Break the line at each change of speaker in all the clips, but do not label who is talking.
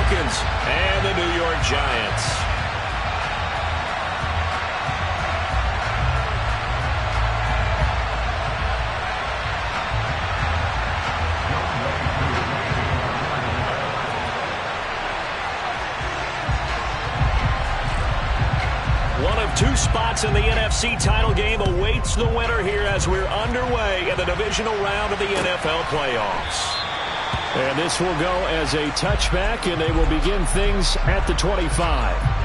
Falcons and the New York Giants. One of two spots in the NFC title game awaits the winner here as we're underway in the divisional round of the NFL playoffs.
And this will go as a touchback, and they will begin things at the 25.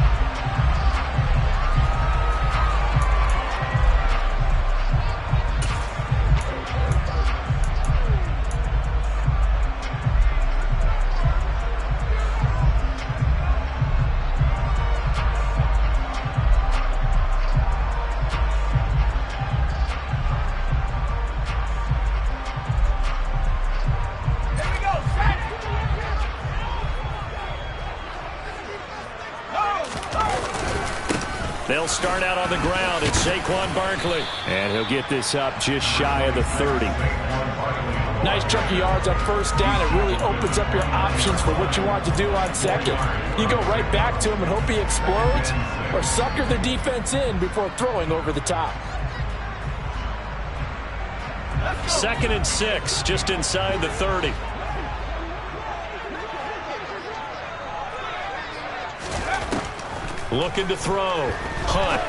They'll start out on the ground. It's Saquon Barkley.
And he'll get this up just shy of the 30.
Nice chunk of yards on first down. It really opens up your options for what you want to do on second. You go right back to him and hope he explodes, or sucker the defense in before throwing over the top.
2nd and 6, just inside the 30. Looking to throw. Hunt.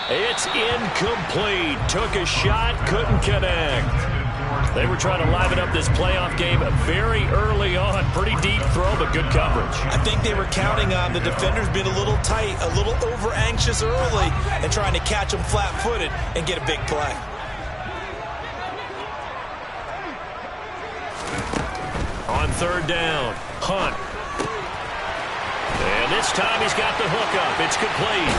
It's incomplete. Took a shot, couldn't connect. They were trying to liven up this playoff game very early on. Pretty deep throw, but good coverage.
I think they were counting on the defenders being a little tight, a little over-anxious early, and trying to catch them flat-footed and get a big play.
On 3rd down, Hunt. And this time he's got the hook up. It's complete.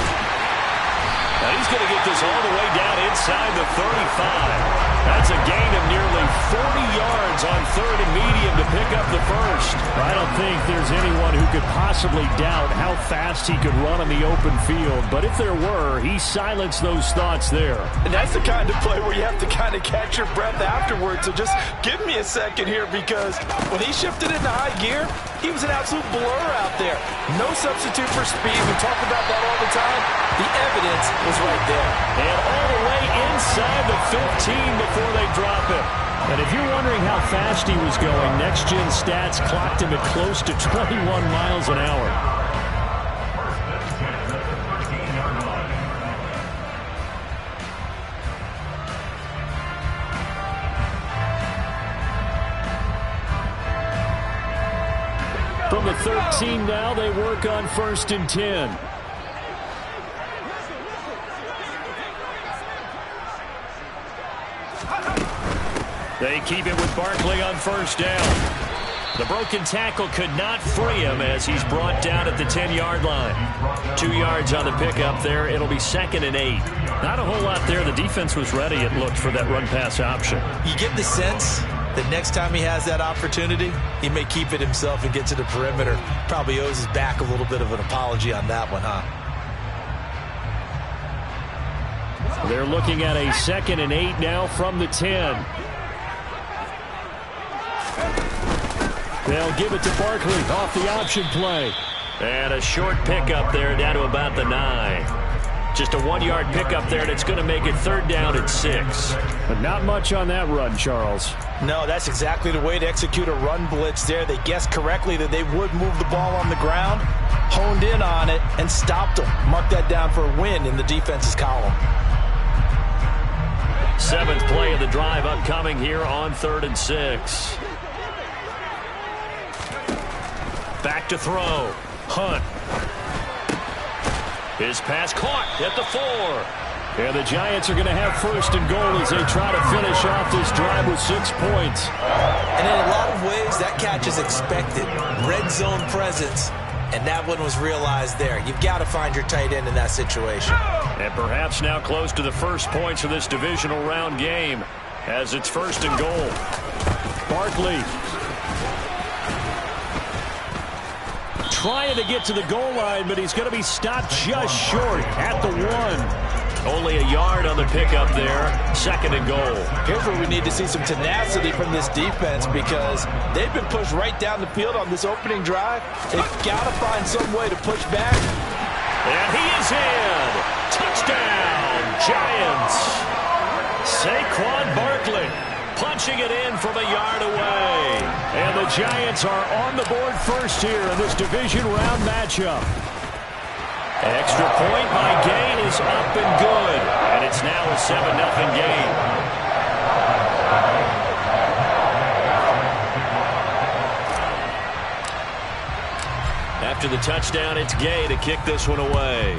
Now he's going to get this all the way down inside the 35. That's a gain of nearly 40 yards on 3rd and medium to pick up the first.
I don't think there's anyone who could possibly doubt how fast he could run on the open field. But if there were, he silenced those thoughts there.
And that's the kind of play where you have to kind of catch your breath afterwards. So just give me a second here, because when he shifted into high gear, he was an absolute blur out there. No substitute for speed. We talk about that all the time. The evidence was right there.
And all the way inside the 15 before they drop him.
And if you're wondering how fast he was going, Next Gen Stats clocked him at close to 21 miles an hour. From the 13 now, they work on 1st and 10.
They keep it with Barkley on 1st down. The broken tackle could not free him as he's brought down at the 10-yard line. 2 yards on the pickup there. It'll be 2nd and 8.
Not a whole lot there. The defense was ready, it looked, for that run-pass option.
You get the sense that next time he has that opportunity, he may keep it himself and get to the perimeter. Probably owes his back a little bit of an apology on that one, huh?
They're looking at a 2nd and 8 now from the 10. They'll give it to Barkley off the option play.
And a short pickup there down to about the 9. Just a 1-yard pickup there, and it's going to make it 3rd down and 6.
But not much on that run, Charles.
No, that's exactly the way to execute a run blitz there. They guessed correctly that they would move the ball on the ground, honed in on it, and stopped them. Mark that down for a win in the defense's column.
7th play of the drive upcoming here on 3rd and 6. Back to throw. Hunt. His pass caught at the 4.
And the Giants are going to have 1st and goal as they try to finish off this drive with 6 points.
And in a lot of ways, that catch is expected. Red zone presence. And that one was realized there. You've got to find your tight end in that situation.
And perhaps now close to the first points of this divisional round game as it's 1st and goal.
Barkley trying to get to the goal line, but he's going to be stopped just short at the 1. Only a yard on the pickup there. 2nd and goal.
Here's where we need to see some tenacity from this defense because they've been pushed right down the field on this opening drive. They've got to find some way to push back.
And he is in. Touchdown, Giants. Saquon Barkley punching it in from a yard away. And the Giants are on the board first here in this division round matchup. Extra point by Gain is up and good. And it's now a 7-0 game. After the touchdown, it's Gay to kick this one away.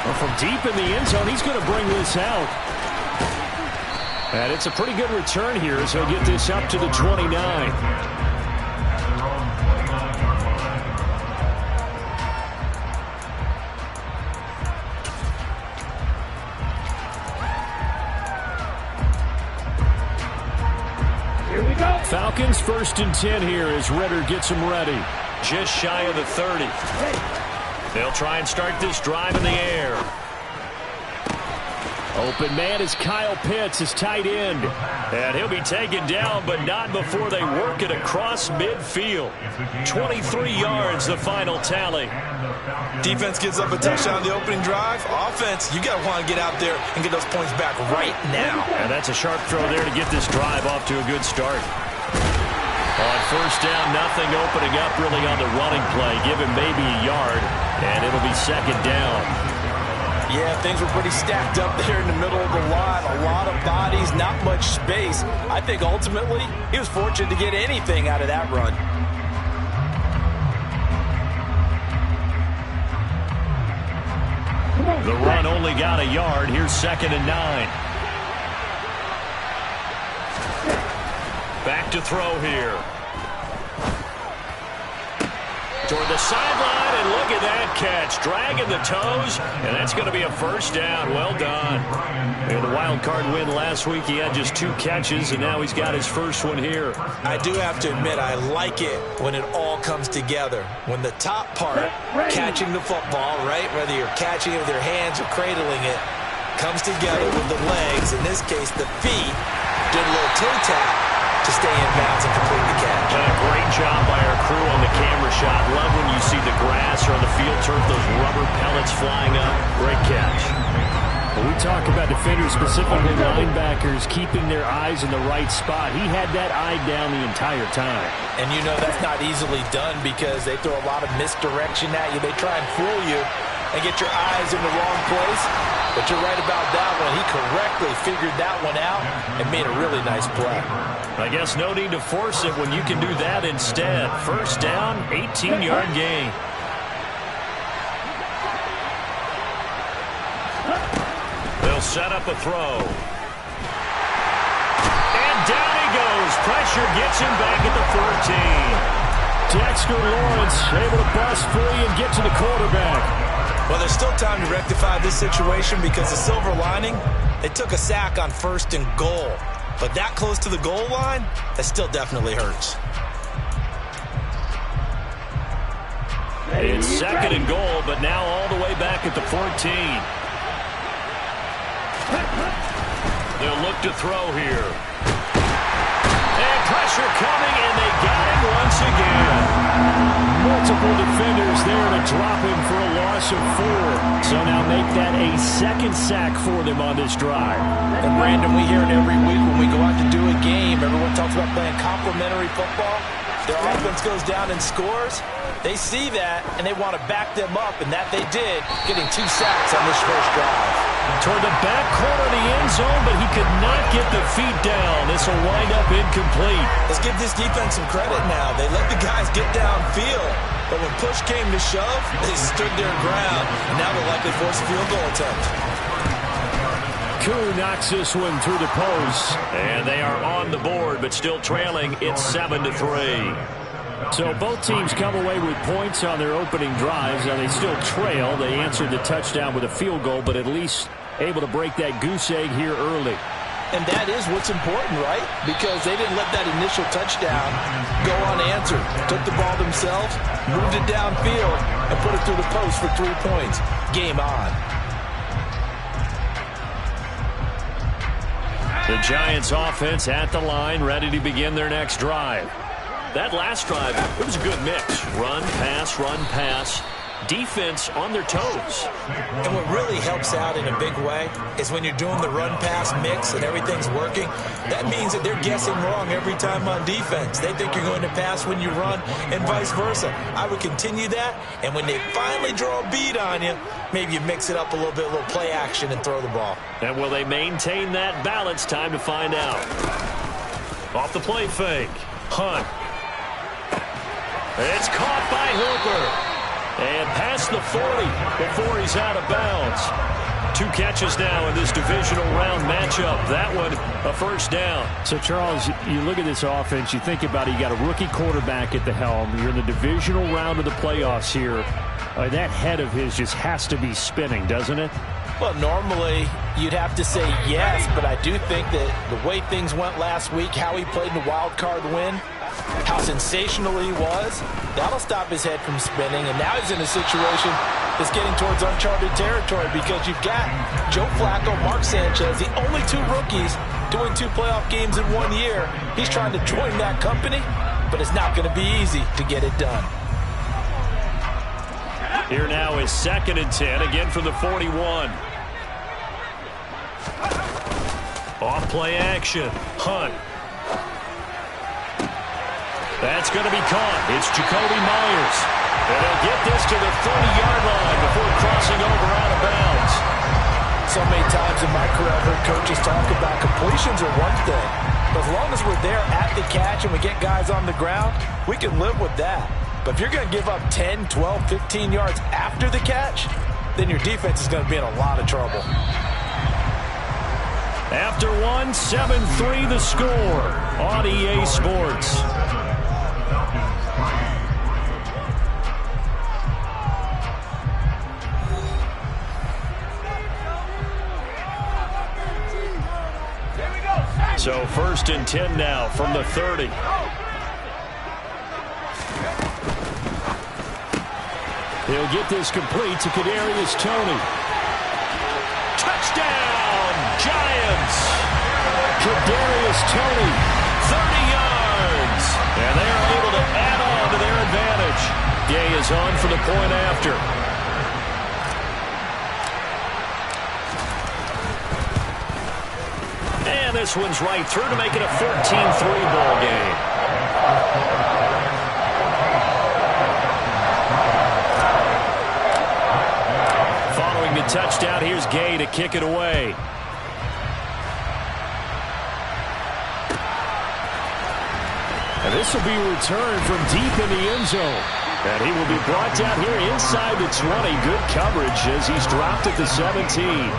Well, from deep in the end zone, he's going to bring this out. And it's a pretty good return here as he'll get this up to the 29. Falcons 1st and 10 here as Ritter gets them ready. Just shy of the 30. They'll try and start this drive in the air. Open man is Kyle Pitts, his tight end. And he'll be taken down, but not before they work it across midfield. 23 yards, the final tally.
Defense gives up a touchdown the opening drive. Offense, you got to want to get out there and get those points back right now.
And that's a sharp throw there to get this drive off to a good start. On 1st down, nothing opening up really on the running play. Give him maybe a yard, and it'll be 2nd down.
Yeah, things were pretty stacked up there in the middle of the line. A lot of bodies, not much space. I think ultimately he was fortunate to get anything out of that run.
The run only got a yard. Here's 2nd and 9. Back to throw here. Toward the sideline, and look at that catch. Dragging the toes, and that's going to be a 1st down. Well done. In the wild card win last week, he had just 2 catches, and now he's got his first one here.
I do have to admit, I like it when it all comes together. When the top part, catching the football, right, whether you're catching it with your hands or cradling it, comes together with the legs, in this case the feet, did a little toe tap to stay in bounds and complete the catch.
And a great job by our crew on the camera shot. Love when you see the grass or on the field turf, those rubber pellets flying up. Great catch. When we talk about defenders, specifically linebackers, keeping their eyes in the right spot, he had that eye down the entire time.
And you know that's not easily done because they throw a lot of misdirection at you. They try and fool you and get your eyes in the wrong place. But you're right about that one. He correctly figured that one out and made a really nice play.
I guess no need to force it when you can do that instead. 1st down, 18-yard gain. They'll set up a throw. And down he goes. Pressure gets him back at the 14. Dexter Lawrence able to bust free and get to the quarterback.
Well, there's still time to rectify this situation because the silver lining, they took a sack on 1st and goal. But that close to the goal line, that still definitely hurts.
It's 2nd and goal, but now all the way back at the 14. They'll look to throw here. And pressure coming, and they got him once again. Multiple defenders there to drop him for a loss of 4. So now make that a 2nd sack for them on this drive.
And Brandon, we hear it every week when we go out to do a game. Everyone talks about playing complementary football. Their offense goes down and scores. They see that, and they want to back them up, and that they did, getting 2 sacks on this first drive.
Toward the back corner of the end zone, but he could not get the feet down. This will wind up incomplete.
Let's give this defense some credit now. They let the guys get downfield, but when push came to shove, they stood their ground, and now they'll likely force a field goal attempt.
Koo knocks this one through the post, and they are on the board, but still trailing. It's 7-3. So both teams come away with points on their opening drives. Now they still trail. They answered the touchdown with a field goal, but at least able to break that goose egg here early.
And that is what's important, right? Because they didn't let that initial touchdown go unanswered. Took the ball themselves, moved it downfield, and put it through the post for 3 points. Game on.
The Giants offense at the line, ready to begin their next drive. That last drive, it was a good mix. Run, pass, defense on their toes.
And what really helps out in a big way is when you're doing the run-pass mix and everything's working, that means that they're guessing wrong every time on defense. They think you're going to pass when you run and vice versa. I would continue that, and when they finally draw a beat on you, maybe you mix it up a little bit, a little play action, and throw the ball.
And will they maintain that balance? Time to find out. Off the play fake. Hunt. It's caught by Hooper. And past the 40 before he's out of bounds. 2 catches now in this divisional round matchup. That one, a first down.
So, Charles, you look at this offense, you think about it, you got a rookie quarterback at the helm. You're in the divisional round of the playoffs here. That head of his just has to be spinning, doesn't it?
Well, normally you'd have to say yes, but I do think that the way things went last week, how he played in the wild card win, how sensational he was, that'll stop his head from spinning. And now he's in a situation that's getting towards uncharted territory because you've got Joe Flacco, Mark Sanchez, the only 2 rookies doing 2 playoff games in 1 year. He's trying to join that company, but it's not going to be easy to get it done.
Here now is 2nd and 10, again from the 41. Off play action. Hunt. That's going to be caught. It's Jacoby Myers. And they'll get this to the 30-yard line before crossing over out of bounds.
So many times in my career I've heard coaches talk about completions are one thing. But as long as we're there at the catch and we get guys on the ground, we can live with that. But if you're going to give up 10, 12, 15 yards after the catch, then your defense is going to be in a lot of trouble.
After 1, 7-3 the score on EA Sports. So 1st and 10 now from the 30.
He'll get this complete to Kadarius Toney.
Touchdown, Giants! Kadarius Toney, 30 yards. And they are able to add on to their advantage. Gay is on for the point after. And this one's right through to make it a 14-3 ball game. Following the touchdown, here's Gay to kick it away.
And this will be returned from deep in the end zone.
And he will be brought down here inside the 20. Good coverage as he's dropped at the 17.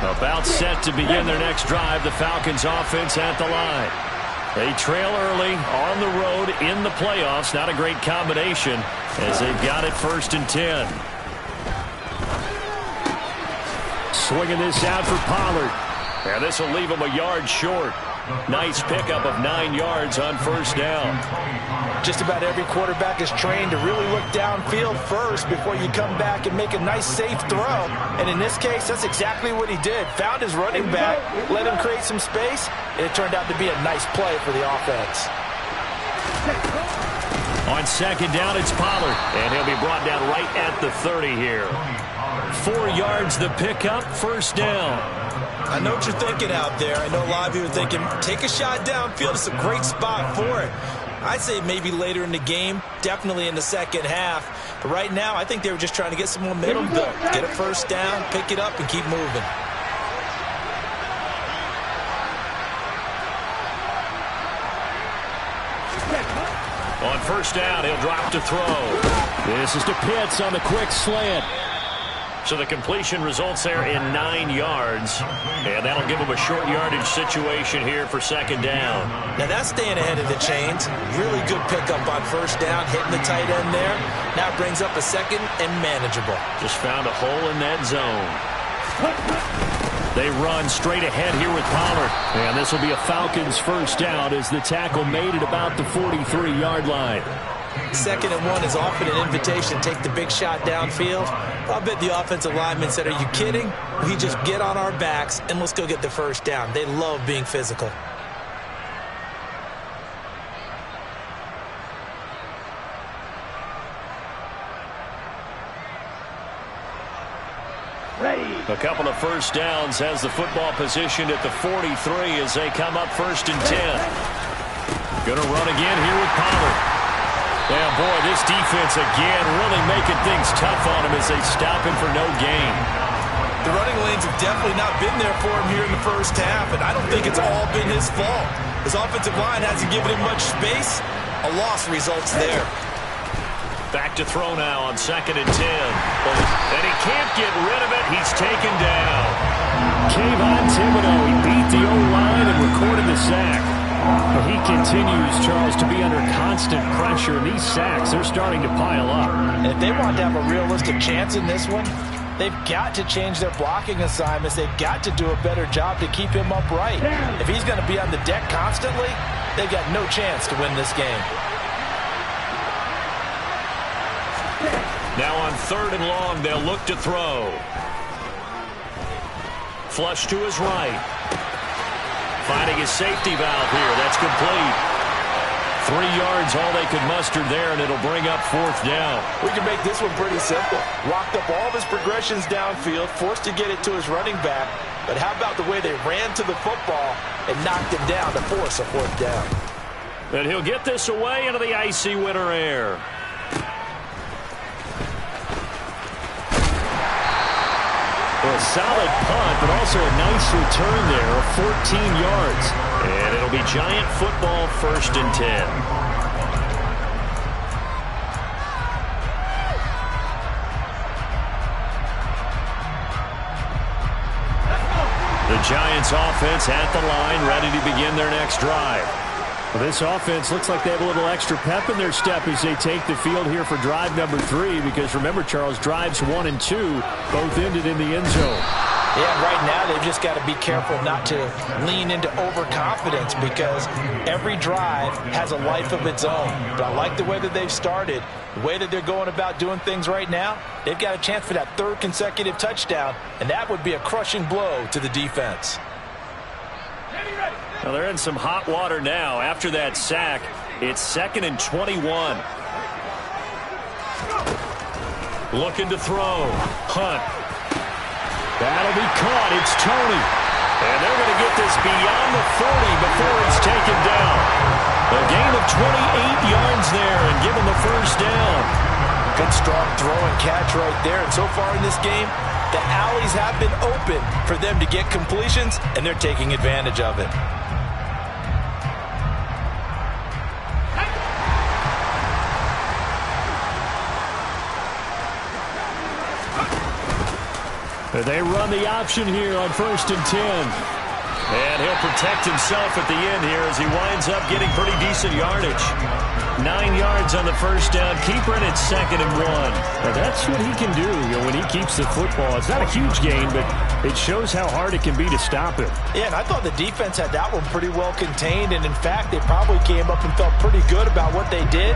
About set to begin their next drive. The Falcons offense at the line. They trail early on the road in the playoffs. Not a great combination as they've got it 1st and 10.
Swinging this out for Pollard.
And this will leave him a yard short. Nice pickup of 9 yards on 1st down.
Just about every quarterback is trained to really look downfield first before you come back and make a nice, safe throw. And in this case, that's exactly what he did. Found his running back, let him create some space, and it turned out to be a nice play for the offense.
On 2nd down, it's Pollard. And he'll be brought down right at the 30 here. 4 yards the pickup, 1st down.
I know what you're thinking out there. I know a lot of you are thinking, take a shot downfield. It's a great spot for it. I'd say maybe later in the game, definitely in the second half. But right now, I think they were just trying to get some momentum built. Get a 1st down, pick it up, and keep moving.
On 1st down, he'll drop to throw.
This is to Pitts on the quick slant. So the completion results there in 9 yards. And that'll give them a short yardage situation here for second down.
Now that's staying ahead of the chains. Really good pickup on first down, hitting the tight end there. Now brings up a second and manageable.
Just found a hole in that zone. They run straight ahead here with Pollard. And this will be a Falcons first down as the tackle made it about the 43-yard line.
2nd and 1 is often an invitation to take the big shot downfield. I bet the offensive lineman said, are you kidding? We just get on our backs and let's go get the first down. They love being physical.
A couple of first downs has the football positioned at the 43 as they come up 1st and 10. Going to run again here with Pollard. Yeah, boy, this defense again really making things tough on him as they stop him for no gain.
The running lanes have definitely not been there for him here in the first half, and I don't think it's all been his fault. His offensive line hasn't given him much space. A loss results there.
Back to throw now on 2nd and 10. And he can't get rid of it. He's taken down. Kayvon Thibodeau, he beat the O-line and recorded the sack. But he continues, Charles, to be under constant pressure. And these sacks, they're starting to pile up.
And if they want to have a realistic chance in this one, they've got to change their blocking assignments. They've got to do a better job to keep him upright. If he's going to be on the deck constantly, they've got no chance to win this game.
Now on 3rd and long, they'll look to throw. Flush to his right. Finding his safety valve here. That's complete. 3 yards, all they could muster there, and it'll bring up 4th down.
We can make this one pretty simple. Walked up all of his progressions downfield, forced to get it to his running back. But how about the way they ran to the football and knocked him down to force a 4th down?
And he'll get this away into the icy winter air. A solid punt, but also a nice return there of 14 yards. And it'll be Giant football 1st and 10. The Giants offense at the line, ready to begin their next drive. Well, this offense looks like they have a little extra pep in their step as they take the field here for drive number 3, because remember, Charles, drives 1 and 2 both ended in the end zone.
Yeah, right now they've just got to be careful not to lean into overconfidence, because every drive has a life of its own. But I like the way that they've started, the way that they're going about doing things right now. They've got a chance for that 3rd consecutive touchdown, and that would be a crushing blow to the defense.
Well, they're in some hot water now. After that sack, it's 2nd and 21. Looking to throw. Hunt. That'll be caught. It's Tony. And they're going to get this beyond the 40 before he's taken down. A gain of 28 yards there and given the first down.
Good strong throw and catch right there. And so far in this game, the alleys have been open for them to get completions, and they're taking advantage of it.
They run the option here on 1st and 10. And he'll protect himself at the end here as he winds up getting pretty decent yardage. 9 yards on the first down. Keeper in at 2nd and 1. Now that's what he can do, when he keeps the football. It's not a huge gain, but it shows how hard it can be to stop him.
Yeah, and I thought the defense had that one pretty well contained. And in fact, they probably came up and felt pretty good about what they did.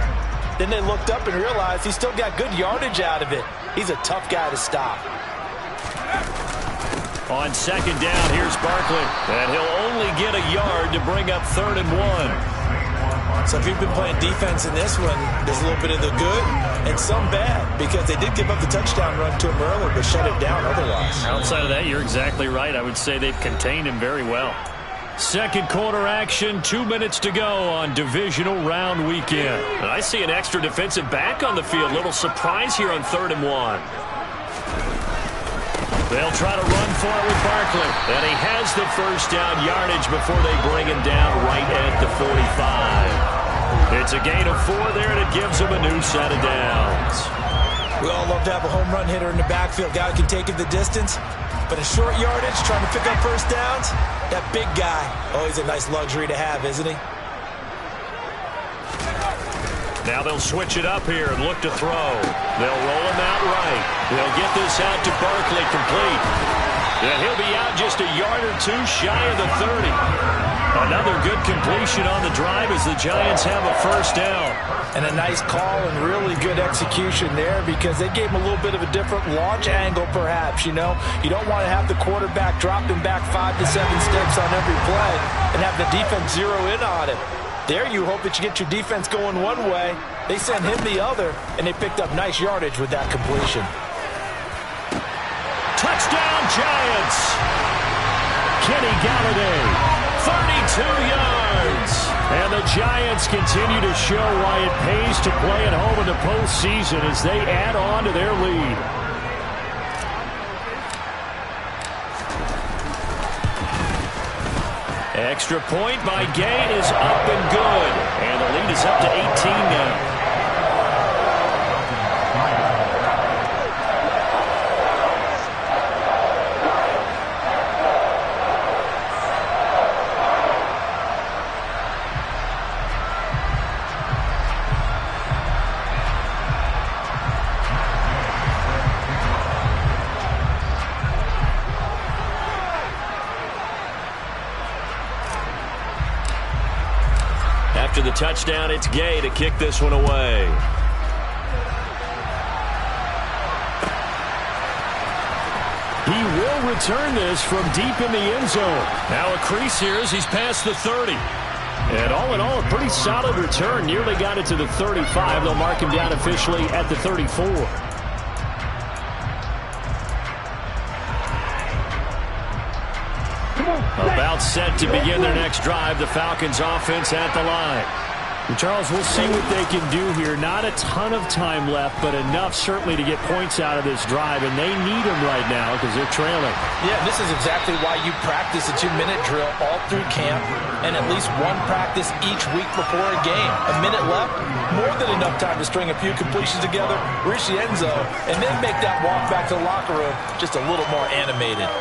Then they looked up and realized he still got good yardage out of it. He's a tough guy to stop.
On 2nd down, here's Barkley. And he'll only get a yard to bring up 3rd and 1.
So if you've been playing defense in this one, there's a little bit of the good and some bad, because they did give up the touchdown run to him earlier, but shut it down otherwise.
Outside of that, you're exactly right. I would say they've contained him very well. Second quarter action, 2 minutes to go on divisional round weekend. And I see an extra defensive back on the field. Little surprise here on 3rd and 1. They'll try to run for it with Barkley. And he has the first down yardage before they bring him down right at the 45. It's a gain of 4 there, and it gives him a new set of downs.
We all love to have a home run hitter in the backfield. Guy who can take it the distance. But in short yardage, trying to pick up first downs, that big guy, always a nice luxury to have, isn't he?
Now they'll switch it up here and look to throw. They'll roll him out right. They'll get this out to Barkley, complete. And he'll be out just a yard or two shy of the 30. Another good completion on the drive as the Giants have a first down.
And a nice call and really good execution there because they gave him a little bit of a different launch angle perhaps, you know. You don't want to have the quarterback dropping back 5 to 7 steps on every play and have the defense zero in on him. There you hope that you get your defense going one way. They sent him the other, and they picked up nice yardage with that completion.
Touchdown, Giants! Kenny Galladay, 32 yards. And the Giants continue to show why it pays to play at home in the postseason as they add on to their lead. Extra point by Gay is up and good. And the lead is up to 18 now. After the touchdown, it's Gay to kick this one away. He will return this from deep in the end zone. Now a crease here as he's past the 30. And all in all, a pretty solid return. Nearly got it to the 35. They'll mark him down officially at the 34. About set to begin their next drive. The Falcons offense at the line. And Charles, we'll see what they can do here. Not a ton of time left, but enough certainly to get points out of this drive. And they need them right now because they're trailing.
Yeah, this is exactly why you practice a 2-minute drill all through camp and at least one practice each week before a game. A minute left, more than enough time to string a few completions together, reach the end zone, and then make that walk back to the locker room just a little more animated.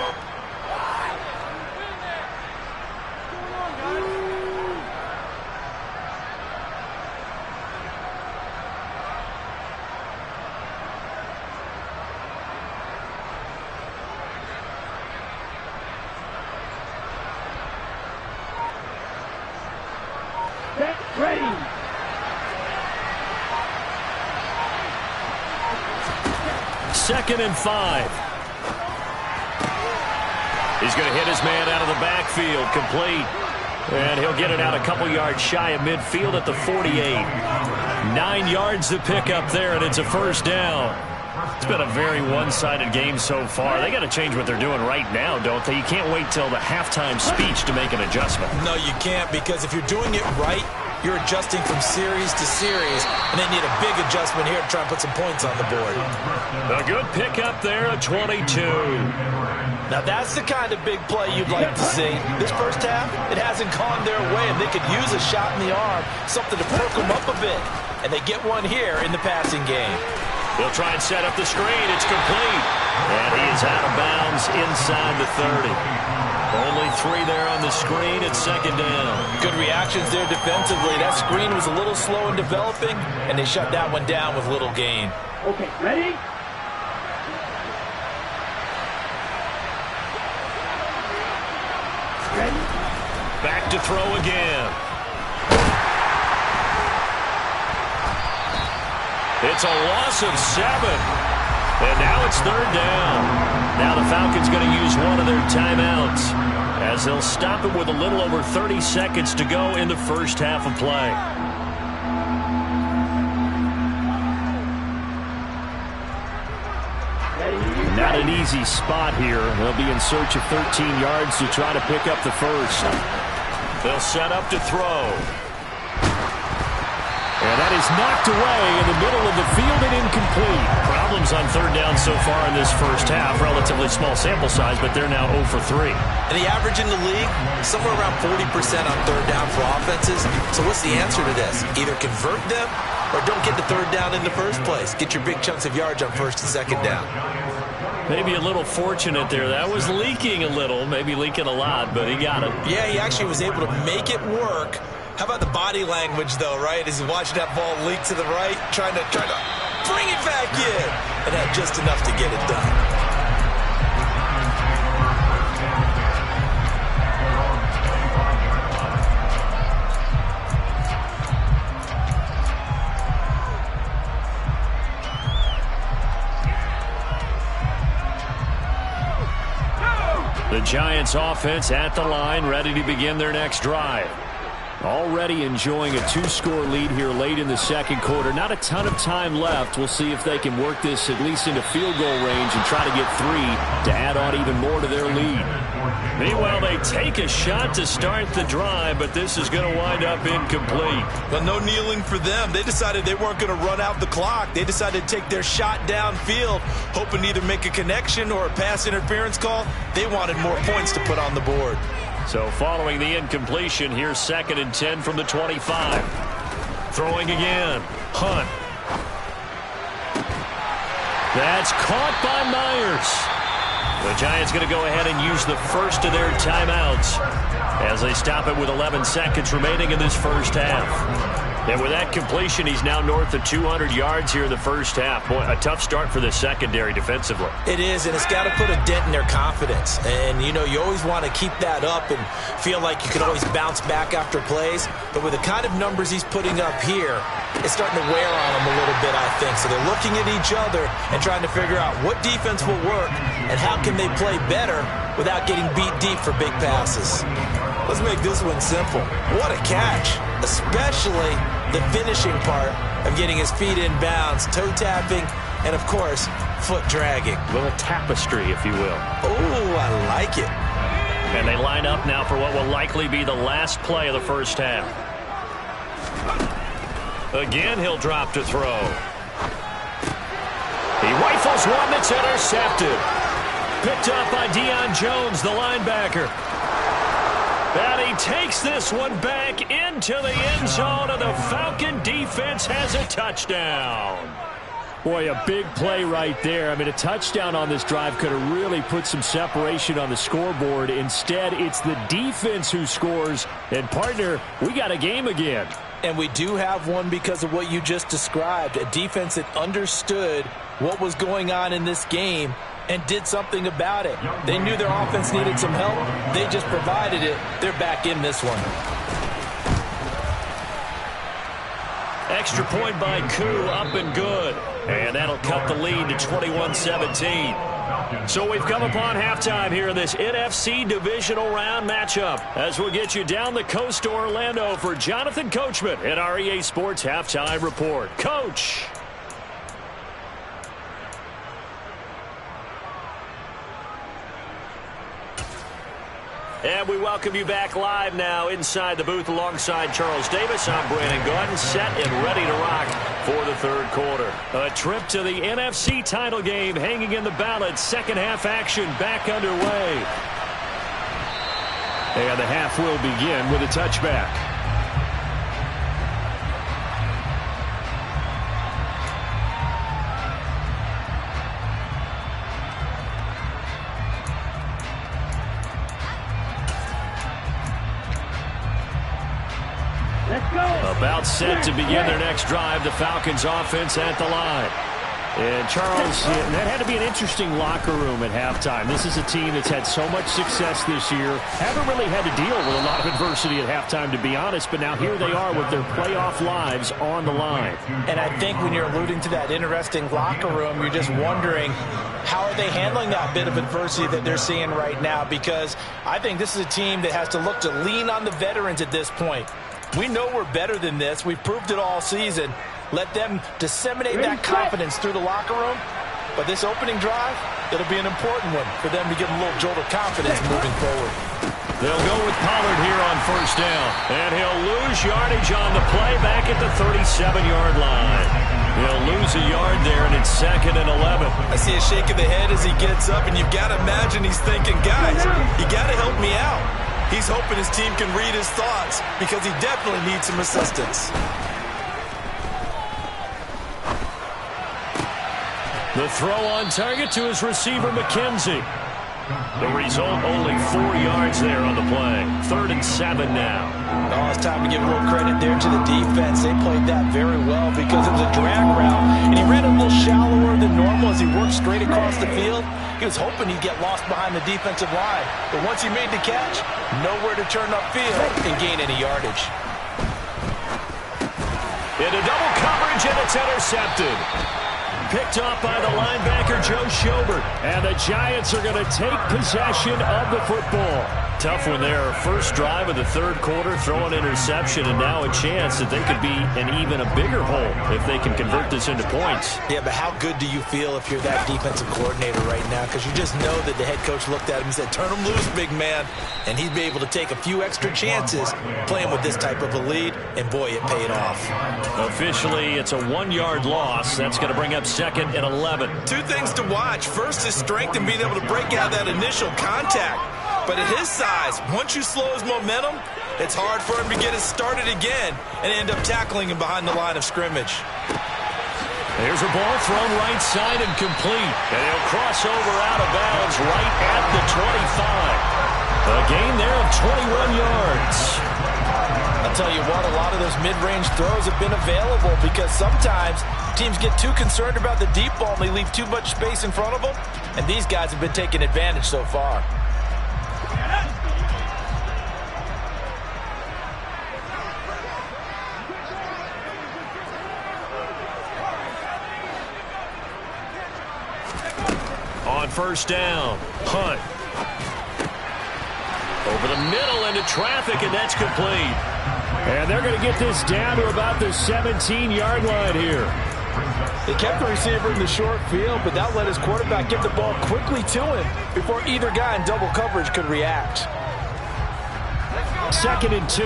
Second and 5. He's going to hit his man out of the backfield, complete. And he'll get it out a couple yards shy of midfield at the 48. 9 yards to pick up there, and it's a first down. It's been a very one-sided game so far. They got to change what they're doing right now, don't they? You can't wait till the halftime speech to make an adjustment.
No, you can't, because if you're doing it right, you're adjusting from series to series, and they need a big adjustment here to try and put some points on the board.
A good pickup there, a 22.
Now that's the kind of big play you'd like to see. This first half, it hasn't gone their way, and they could use a shot in the arm, something to perk them up a bit. And they get one here in the passing game.
They'll try and set up the screen. It's complete. And he is out of bounds inside the 30. Only 3 there on the screen. It's second down.
Good reactions there defensively. That screen was a little slow in developing, and they shut that one down with little gain.
Okay, ready?
Back to throw again. It's a loss of 7. And now it's third down. Now the Falcons going to use one of their timeouts as they'll stop it with a little over 30 seconds to go in the first half of play. Not an easy spot here. They'll be in search of 13 yards to try to pick up the first. They'll set up to throw. And And that is knocked away in the middle of the field and incomplete.
Problems on third down so far in this first half. Relatively small sample size, but they're now 0 for 3.
And the average in the league, somewhere around 40% on third down for offenses. So what's the answer to this? Either convert them or don't get the third down in the first place. Get your big chunks of yards on first and second down.
Maybe a little fortunate there. That was leaking a little, maybe leaking a lot, but he got it.
Yeah, he actually was able to make it work. How about the body language, though, right? As he watched that ball leak to the right, trying to bring it back in, and had just enough to get it done.
The Giants offense at the line, ready to begin their next drive. Already enjoying a two-score lead here late in the second quarter. Not a ton of time left. We'll see if they can work this at least into field goal range and try to get 3 to add on even more to their lead. Meanwhile, they take a shot to start the drive, but this is going to wind up incomplete.
Well, no kneeling for them. They decided they weren't going to run out the clock. They decided to take their shot downfield, hoping to either make a connection or a pass interference call. They wanted more points to put on the board.
So following the incompletion, here's 2nd and 10 from the 25. Throwing again. Hunt. That's caught by Myers. The Giants going to go ahead and use the first of their timeouts as they stop it with 11 seconds remaining in this first half. And with that completion, he's now north of 200 yards here in the first half. Boy, a tough start for the secondary defensively.
It is, and it's got to put a dent in their confidence. And, you know, you always want to keep that up and feel like you can always bounce back after plays. But with the kind of numbers he's putting up here, it's starting to wear on them a little bit, I think. So they're looking at each other and trying to figure out what defense will work and how can they play better without getting beat deep for big passes. Let's make this one simple. What a catch, especially the finishing part of getting his feet in bounds, toe tapping, and, of course, foot dragging.
A little tapestry, if you will.
Oh, I like it.
And they line up now for what will likely be the last play of the first half. Again, he'll drop to throw. He rifles one that's intercepted. Picked up by Deion Jones, the linebacker. And he takes this one back into the end zone, and the Falcon defense has a touchdown. Boy, a big play right there. I mean, a touchdown on this drive could have really put some separation on the scoreboard. Instead, it's the defense who scores. And, partner, we got a game again.
And we do have one because of what you just described. A defense that understood what was going on in this game and did something about it. They knew their offense needed some help. They just provided it. They're back in this one.
Extra point by Koo, up and good. And that'll cut the lead to 21-17. So we've come upon halftime here in this NFC Divisional Round matchup as we'll get you down the coast to Orlando for Jonathan Coachman at our EA Sports Halftime Report. Coach. And we welcome you back live now inside the booth alongside Charles Davis. I'm Brandon Gordon, set and ready to rock for the third quarter. A trip to the NFC title game hanging in the balance. Second half action back underway. And the half will begin with a touchback. About set to begin their next drive, the Falcons offense at the line. And Charles, that had to be an interesting locker room at halftime. This is a team that's had so much success this year. Haven't really had to deal with a lot of adversity at halftime, to be honest. But now here they are with their playoff lives on the line.
And I think when you're alluding to that interesting locker room, you're just wondering, how are they handling that bit of adversity that they're seeing right now? Because I think this is a team that has to look to lean on the veterans at this point. We know we're better than this. We've proved it all season. Let them disseminate that confidence through the locker room, But this opening drive, it'll be an important one for them to give them a little jolt of confidence moving forward.
They'll go with Pollard here on first down. And he'll lose yardage on the play back at the 37-yard line. He'll lose a yard there, and it's 2nd and 11.
I see a shake of the head as he gets up, and you've got to imagine he's thinking, guys, you got to help me out. He's hoping his team can read his thoughts because he definitely needs some assistance.
The throw on target to his receiver, McKenzie. The result, only 4 yards there on the play. 3rd and 7 now.
Oh, it's time to give a little credit there to the defense. They played that very well because it was a drag route, and he ran a little shallower than normal as he worked straight across the field. He was hoping he'd get lost behind the defensive line. But once he made the catch, nowhere to turn upfield and gain any yardage.
Into double coverage, and it's intercepted. Picked off by the linebacker, Joe Schobert. And the Giants are going to take possession of the football. Tough one there. First drive of the 3rd quarter, throw an interception, and now a chance that they could be in even a bigger hole if they can convert this into points.
Yeah, but how good do you feel if you're that defensive coordinator right now? Because you just know that the head coach looked at him and said, turn him loose, big man. And he'd be able to take a few extra chances playing with this type of a lead, and boy, it paid off.
Officially, it's a 1-yard loss. That's going to bring up 2nd and 11.
2 things to watch. First is strength and being able to break out that initial contact. But at his size, once you slow his momentum, it's hard for him to get it started again and end up tackling him behind the line of scrimmage.
There's a ball thrown right side and complete. And he'll cross over out of bounds right at the 25. A gain there of 21 yards.
I'll tell you what, a lot of those mid-range throws have been available because sometimes teams get too concerned about the deep ball and they leave too much space in front of them. And these guys have been taking advantage so far.
On first down, Hunt. Over the middle into traffic, and that's complete. And they're going to get this down to about the 17-yard line here.
They kept the receiver in the short field, but that let his quarterback get the ball quickly to him before either guy in double coverage could react.
2nd and 2.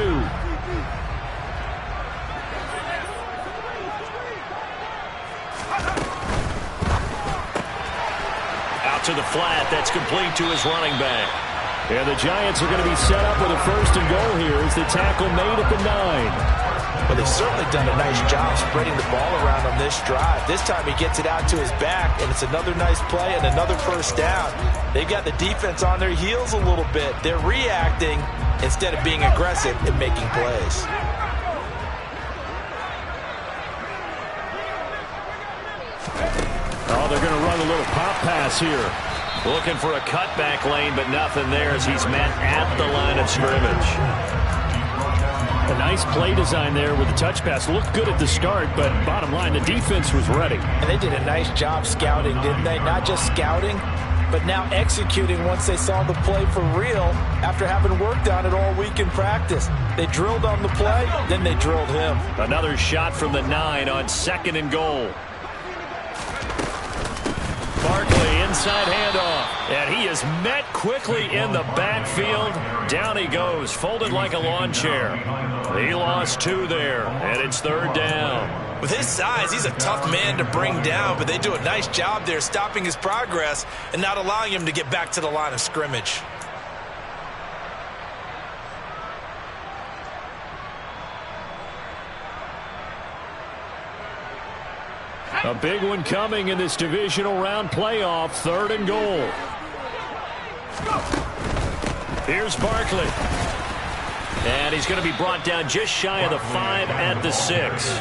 Out to the flat. That's complete to his running back. And the Giants are going to be set up with a 1st and goal here as the tackle made at the 9.
Well, they've certainly done a nice job spreading the ball around on this drive. This time he gets it out to his back, and it's another nice play and another 1st down. They've got the defense on their heels a little bit. They're reacting instead of being aggressive and making plays.
Oh, they're going to run a little pop pass here. Looking for a cutback lane, but nothing there as he's met at the line of scrimmage. A nice play design there with the touch pass. Looked good at the start, but bottom line, the defense was ready.
And they did a nice job scouting, didn't they? Not just scouting, but now executing once they saw the play for real after having worked on it all week in practice. They drilled on the play, then they drilled him.
Another shot from the 9 on 2nd and goal. Barkley, inside handoff, and he is met quickly in the backfield. Down he goes, folded like a lawn chair. He lost 2 there, and it's 3rd down.
With his size, he's a tough man to bring down, but they do a nice job there stopping his progress and not allowing him to get back to the line of scrimmage.
A big one coming in this divisional round playoff. 3rd and goal. Here's Barkley. And he's going to be brought down just shy of the 5 at the 6.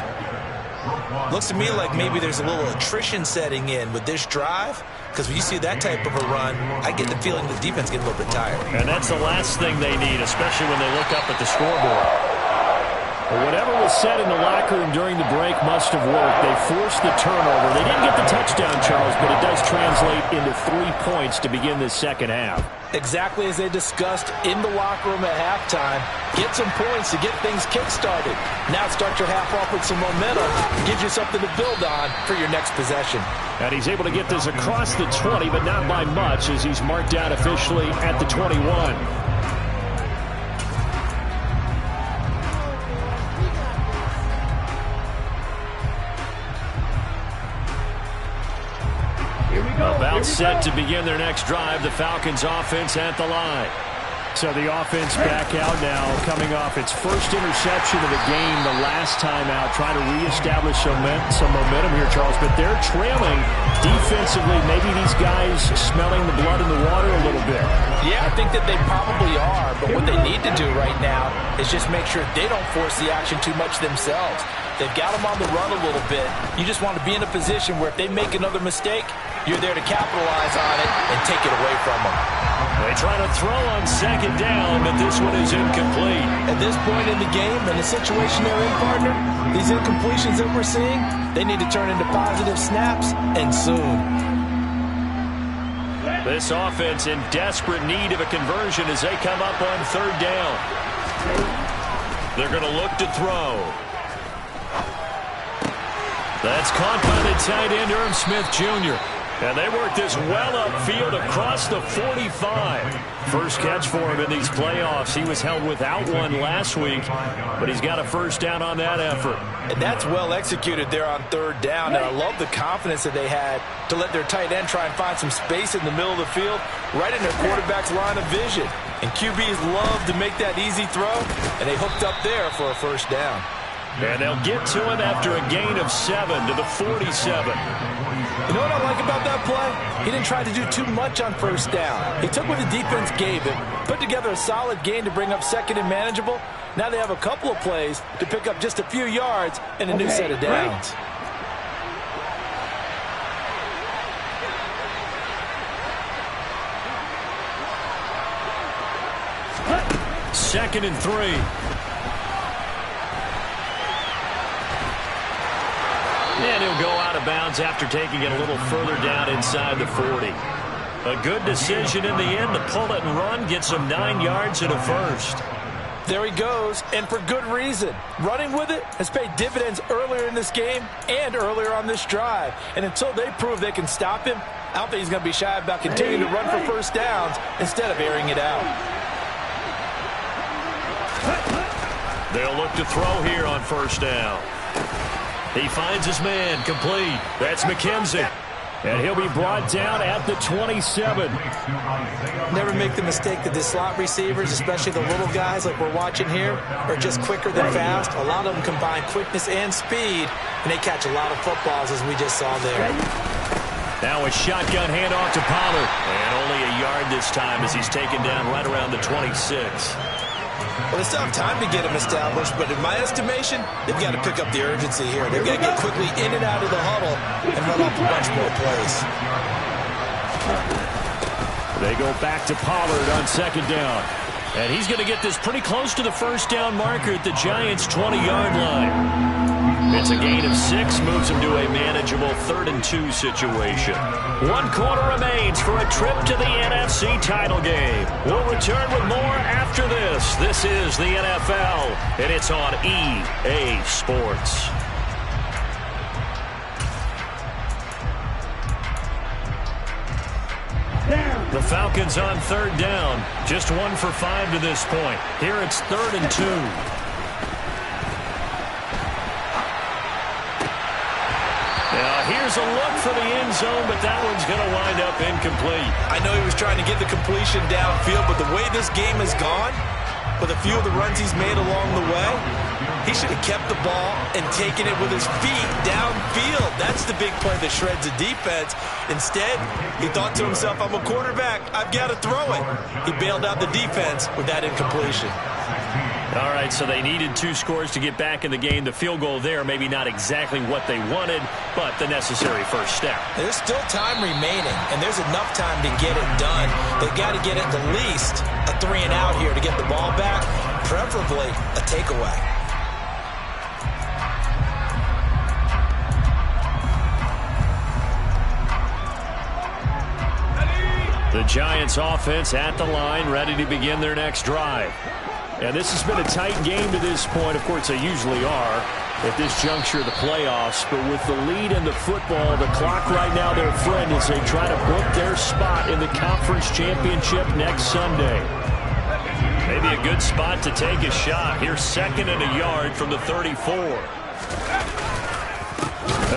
Looks to me like maybe there's a little attrition setting in with this drive, because when you see that type of a run, I get the feeling the defense getting a little bit tired.
And that's the last thing they need, especially when they look up at the scoreboard. Well, whatever was said in the locker room during the break must have worked. They forced the turnover. They didn't get the touchdown, Charles, but it does translate into 3 points to begin this second half.
Exactly as they discussed in the locker room at halftime. Get some points to get things kick-started. Now start your half off with some momentum. Gives you something to build on for your next possession.
And he's able to get this across the 20, but not by much, as he's marked out officially at the 21. About set to begin their next drive. The Falcons offense at the line. So the offense back out now, coming off its first interception of the game the last time out, trying to reestablish some momentum here, Charles. But they're trailing defensively. Maybe these guys smelling the blood in the water a little bit.
Yeah, I think that they probably are. But what they need to do right now is just make sure they don't force the action too much themselves. They've got them on the run a little bit. You just want to be in a position where if they make another mistake, you're there to capitalize on it and take it away from them.
They try to throw on second down, but this one is incomplete.
At this point in the game, in the situation they're in, partner, these incompletions that we're seeing, they need to turn into positive snaps, and soon.
This offense in desperate need of a conversion as they come up on third down. They're going to look to throw. That's caught by the tight end, Irv Smith Jr. And they work this well upfield across the 45. First catch for him in these playoffs. He was held without one last week, but he's got a first down on that effort.
And that's well executed there on third down. And I love the confidence that they had to let their tight end try and find some space in the middle of the field, right in their quarterback's line of vision. And QBs love to make that easy throw, and they hooked up there for a first down.
And they'll get to him after a gain of 7 to the 47.
You know what I like about that play? He didn't try to do too much on first down. He took what the defense gave him, put together a solid gain to bring up second and manageable. Now they have a couple of plays to pick up just a few yards and a new set of downs.
Second and 3. And he'll go out of bounds after taking it a little further down inside the 40. A good decision in the end to pull it and run, gets him 9 yards and a first.
There he goes, and for good reason. Running with it has paid dividends earlier in this game and earlier on this drive. And until they prove they can stop him, I don't think he's going to be shy about continuing to run for first downs instead of airing it out.
They'll look to throw here on first down. He finds his man, complete. That's McKenzie. And he'll be brought down at the 27.
Never make the mistake that the slot receivers, especially the little guys like we're watching here, are just quicker than fast. A lot of them combine quickness and speed, and they catch a lot of footballs, as we just saw there.
Now a shotgun handoff to Pollard. And only a yard this time as he's taken down right around the 26.
Well, they still have time to get him established, but in my estimation, they've got to pick up the urgency here. They've got to get quickly in and out of the huddle and run off a bunch more plays.
They go back to Pollard on second down. And he's going to get this pretty close to the first down marker at the Giants' 20-yard line. It's a gain of 6, moves him to a manageable 3rd and 2 situation. 1 quarter remains for a trip to the NFC title game. We'll return with more after this. This is the NFL, and it's on EA Sports. The Falcons on third down. Just 1 for 5 to this point. Here it's 3rd and 2. Now here's a look for the end zone, but that one's going to wind up incomplete.
I know he was trying to get the completion downfield, but the way this game has gone, with a few of the runs he's made along the way, he should have kept the ball and taken it with his feet downfield. That's the big play that shreds the defense. Instead, he thought to himself, I'm a quarterback, I've got to throw it. He bailed out the defense with that incompletion.
All right, so they needed 2 scores to get back in the game. The field goal there, maybe not exactly what they wanted, but the necessary first step.
There's still time remaining, and there's enough time to get it done. They've got to get at the least a 3-and-out here to get the ball back, preferably a takeaway.
The Giants offense at the line, ready to begin their next drive. And this has been a tight game to this point. Of course, they usually are at this juncture of the playoffs. But with the lead in the football, the clock right now their friend as they try to book their spot in the conference championship next Sunday. Maybe a good spot to take a shot. Here's 2nd and a yard from the 34.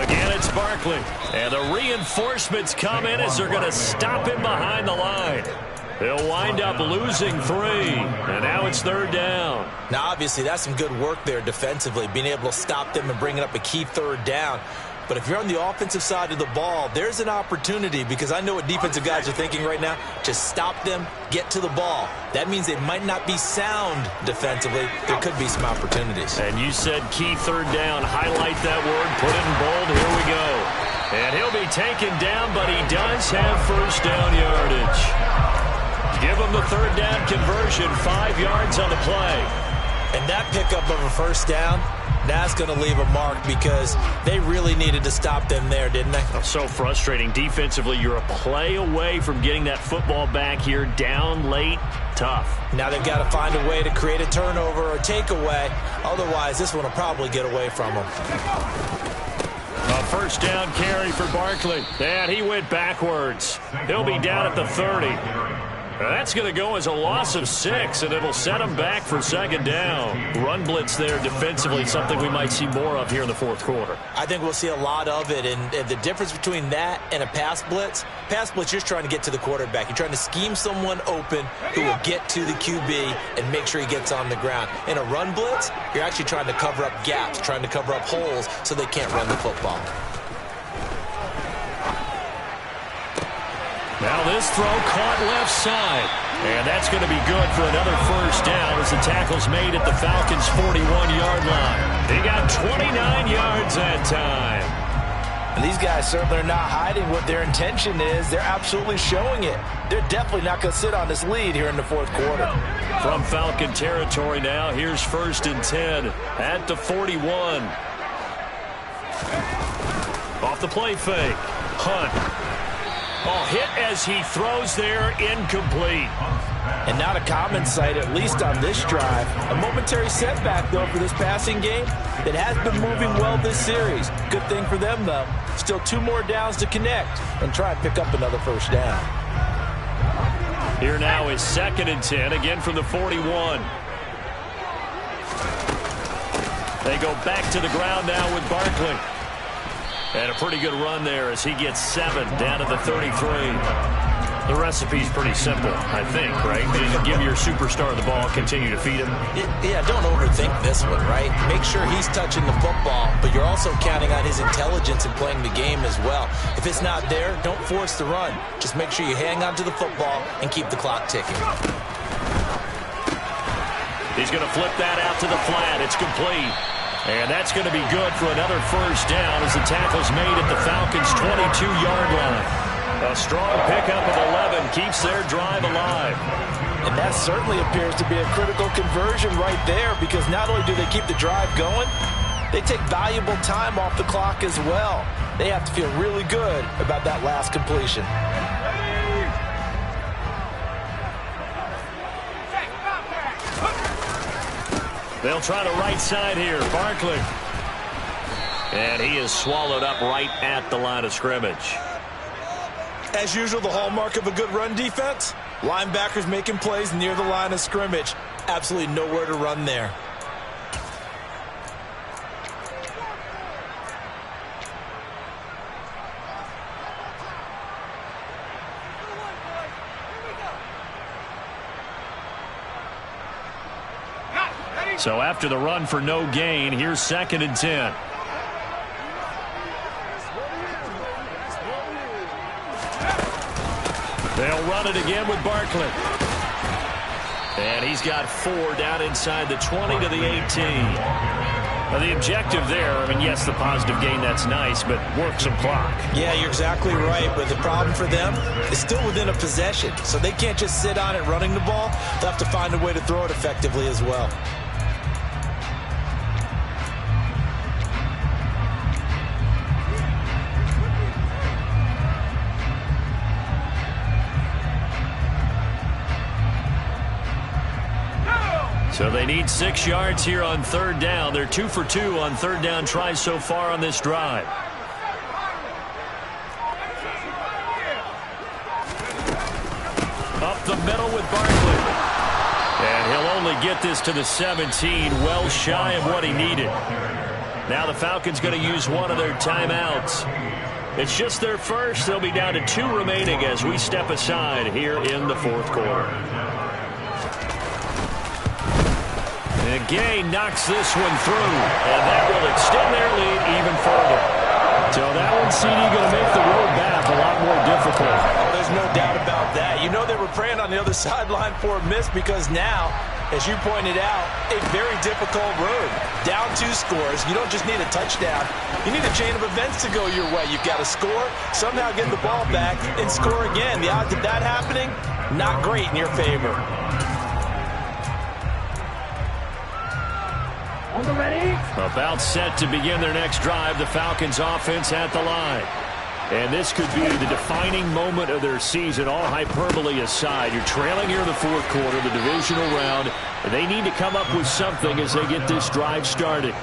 Again, it's Barkley. And the reinforcements come in as they're going to stop him behind the line. They'll wind up losing 3. And now it's 3rd down.
Now, obviously, that's some good work there defensively, being able to stop them and bringing up a key 3rd down. But if you're on the offensive side of the ball, there's an opportunity, because I know what defensive guys are thinking right now. Just stop them, get to the ball. That means they might not be sound defensively. There could be some opportunities.
And you said key 3rd down. Highlight that word. Put it in bold. Here we go. And he'll be taken down, but he does have 1st down yardage. Give him the 3rd down conversion. 5 yards on the play.
And that pickup of a 1st down, that's going to leave a mark, because they really needed to stop them there, didn't they?
Oh, so frustrating. Defensively, you're a play away from getting that football back here. Down late, tough.
Now they've got to find a way to create a turnover or takeaway. Otherwise, this one will probably get away from them.
A 1st down carry for Barkley. And he went backwards. He'll be down at the 30. That's going to go as a loss of 6, and it'll set him back for 2nd down. Run blitz there defensively, something we might see more of here in the 4th quarter.
I think we'll see a lot of it, and the difference between that and a pass blitz, you're just trying to get to the quarterback. You're trying to scheme someone open who will get to the QB and make sure he gets on the ground. In a run blitz, you're actually trying to cover up gaps, trying to cover up holes so they can't run the football.
Now this throw caught left side. And that's going to be good for another 1st down as the tackle's made at the Falcons' 41-yard line. They got 29 yards that time.
And these guys certainly are not hiding what their intention is. They're absolutely showing it. They're definitely not going to sit on this lead here in the 4th quarter.
From Falcon territory now, here's 1st and 10 at the 41. Off the play fake. Hunt. Oh, hit as he throws there, incomplete.
And not a common sight, at least on this drive. A momentary setback, though, for this passing game that has been moving well this series. Good thing for them, though. Still 2 more downs to connect and try and pick up another 1st down.
Here now is 2nd and 10, again from the 41. They go back to the ground now with Barkley. And a pretty good run there as he gets 7 down to the 33. The recipe's pretty simple, I think, right? Just give your superstar the ball, continue to feed him.
Yeah, don't overthink this one, right? Make sure he's touching the football, but you're also counting on his intelligence in playing the game as well. If it's not there, don't force the run. Just make sure you hang on to the football and keep the clock ticking.
He's going to flip that out to the flat. It's complete. And that's going to be good for another 1st down as the tackle's made at the Falcons' 22-yard line. A strong pickup of 11 keeps their drive alive.
And that certainly appears to be a critical conversion right there, because not only do they keep the drive going, they take valuable time off the clock as well. They have to feel really good about that last completion.
They'll try the right side here. Barkley. And he is swallowed up right at the line of scrimmage.
As usual, the hallmark of a good run defense, linebackers making plays near the line of scrimmage. Absolutely nowhere to run there.
So after the run for no gain, here's 2nd and 10. They'll run it again with Barkley. And he's got 4 down inside the 20 to the 18. Now the objective there, I mean, yes, the positive gain, that's nice, but work some clock.
Yeah, you're exactly right, but the problem for them is still within a possession, so they can't just sit on it running the ball. They'll have to find a way to throw it effectively as well.
So they need 6 yards here on third down. They're 2 for 2 on third down tries so far on this drive. Up the middle with Barkley. And he'll only get this to the 17, well shy of what he needed. Now the Falcons going to use one of their timeouts. It's just their first. They'll be down to 2 remaining as we step aside here in the fourth quarter. And Gay knocks this one through, and that will extend their lead even further. So that one, CD, going to make the road back a lot more difficult.
Oh, there's no doubt about that. You know they were praying on the other sideline for a miss because now, as you pointed out, a very difficult road. Down 2 scores. You don't just need a touchdown. You need a chain of events to go your way. You've got to score, somehow get the ball back, and score again. The odds of that happening, not great in your favor.
About set to begin their next drive, the Falcons offense at the line. And this could be the defining moment of their season, all hyperbole aside. You're trailing here in the fourth quarter, the divisional round. And they need to come up with something as they get this drive started.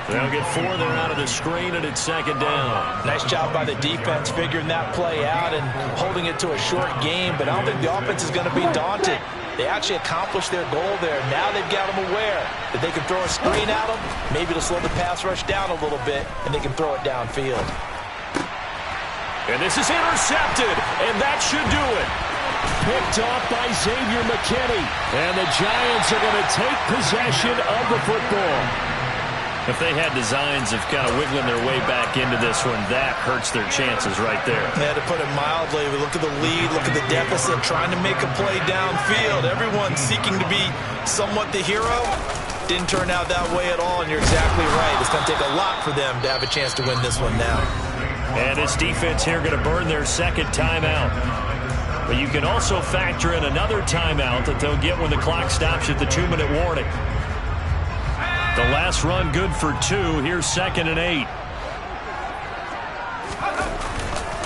They'll get 4. They're out of the screen, and it's second down.
Nice job by the defense figuring that play out and holding it to a short game. But I don't think the offense is going to be daunted. They actually accomplished their goal there. Now they've got them aware that they can throw a screen at them. Maybe it'll slow the pass rush down a little bit, and they can throw it downfield.
And this is intercepted, and that should do it. Picked off by Xavier McKinney. And the Giants are going to take possession of the football. If they had designs of kind of wiggling their way back into this one, that hurts their chances right there.
Yeah, to put it mildly, we look at the lead, look at the deficit, trying to make a play downfield. Everyone seeking to be somewhat the hero. Didn't turn out that way at all, and you're exactly right. It's going to take a lot for them to have a chance to win this one now.
And this defense here going to burn their second timeout. But you can also factor in another timeout that they'll get when the clock stops at the 2-minute warning. The last run good for 2. Here's 2nd and 8.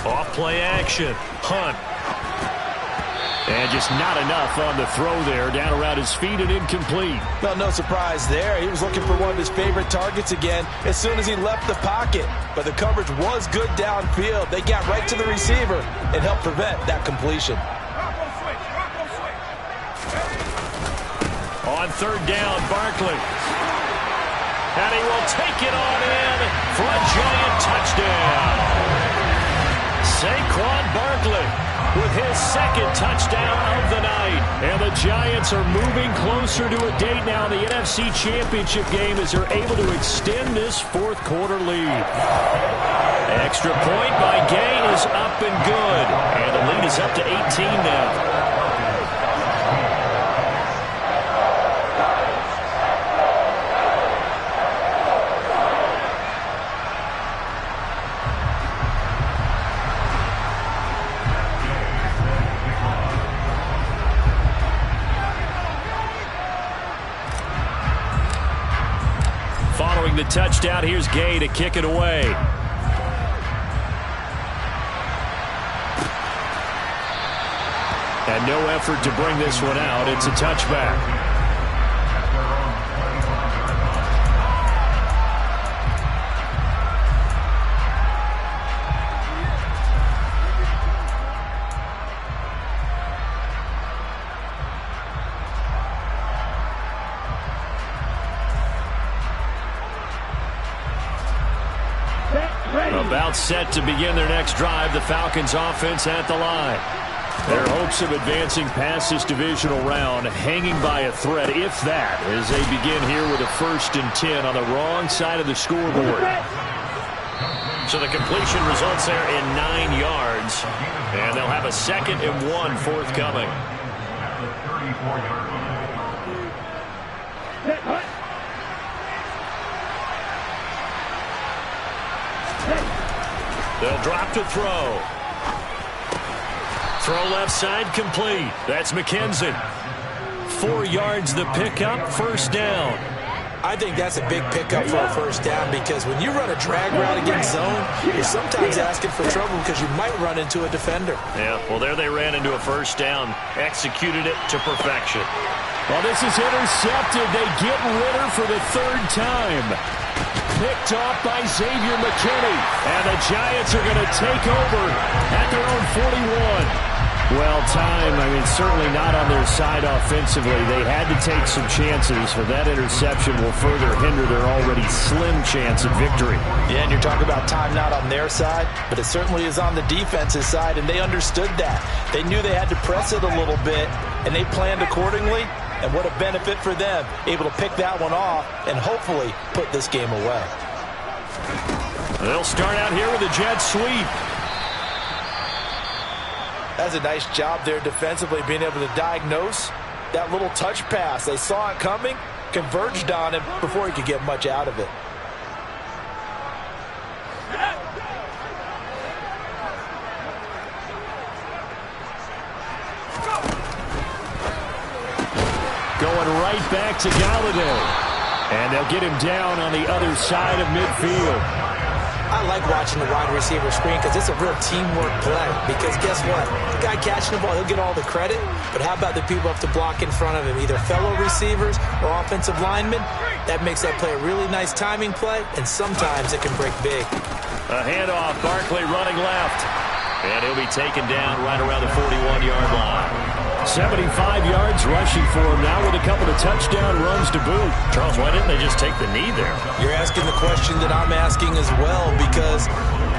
Off play action. Hunt. And just not enough on the throw there. Down around his feet and incomplete.
Well, no surprise there. He was looking for one of his favorite targets again as soon as he left the pocket. But the coverage was good downfield. They got right to the receiver and helped prevent that completion.
On third down, Barkley. And he will take it on in for a Giant touchdown. Saquon Barkley with his 2nd touchdown of the night. And the Giants are moving closer to a date now in the NFC Championship game as they're able to extend this fourth quarter lead. Extra point by Gay is up and good. And the lead is up to 18 now. Following the touchdown, here's Gay to kick it away. And no effort to bring this one out. It's a touchback. About set to begin their next drive, the Falcons offense at the line. Their hopes of advancing past this divisional round hanging by a thread, if that, as they begin here with a 1st and 10 on the wrong side of the scoreboard. So the completion results there in 9 yards, and they'll have a 2nd and 1 forthcoming. They'll drop to throw. Throw left side complete. That's McKenzie. 4 yards the pickup, 1st down.
I think that's a big pickup for a first down because when you run a drag route against zone, you're sometimes asking for trouble because you might run into a defender.
Yeah, well, there they ran into a first down. Executed it to perfection.
Well, this is intercepted. They get Ritter for the third time. Picked off by Xavier McKinney. And the Giants are going to take over at their own 41. Well, certainly not on their side offensively. They had to take some chances, but that interception will further hinder their already slim chance of victory.
Yeah, and you're talking about time not on their side, but it certainly is on the defense's side, and they understood that. They knew they had to press it a little bit, and they planned accordingly, and what a benefit for them, able to pick that one off and hopefully put this game away.
They'll start out here with a jet sweep.
That's a nice job there defensively, being able to diagnose that little touch pass. They saw it coming, converged on him before he could get much out of it.
Going right back to Galladay. And they'll get him down on the other side of midfield.
I like watching the wide receiver screen because it's a real teamwork play. Because guess what? The guy catching the ball, he'll get all the credit. But how about the people up to block in front of him, either fellow receivers or offensive linemen? That makes that play a really nice timing play, and sometimes it can break big.
A handoff, Barkley running left. And he'll be taken down right around the 41-yard line.
75 yards rushing for him now with a couple of touchdown runs to boot.
Charles, why didn't they just take the knee there?
You're asking the question that I'm asking as well, because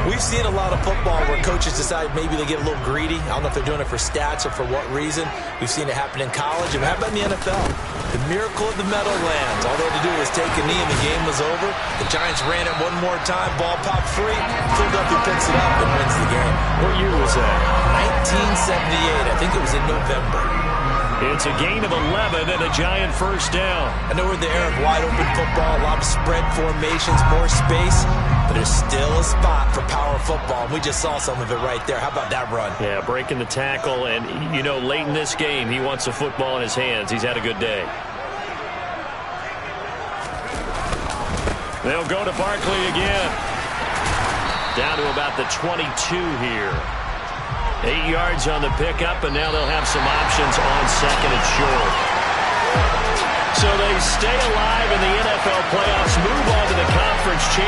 we've seen a lot of football where coaches decide maybe they get a little greedy. I don't know if they're doing it for stats or for what reason. We've seen it happen in college. And how about in the NFL? The miracle of the Meadowlands. All they had to do was take a knee and the game was over. The Giants ran it one more time. Ball popped free. Philadelphia picks it up and wins the game.
What year was that?
1978. I think it was in November.
It's a gain of 11 and a Giant first down.
I know we're in the era of wide-open football, a lot of spread formations, more space, but there's still a spot for power football. We just saw some of it right there. How about that run?
Yeah, breaking the tackle, and, you know, late in this game, he wants the football in his hands. He's had a good day. They'll go to Barkley again. Down to about the 22 here. 8 yards on the pickup, and now they'll have some options on second and short. So they stay alive in the NFL playoffs, move on to the conference championship.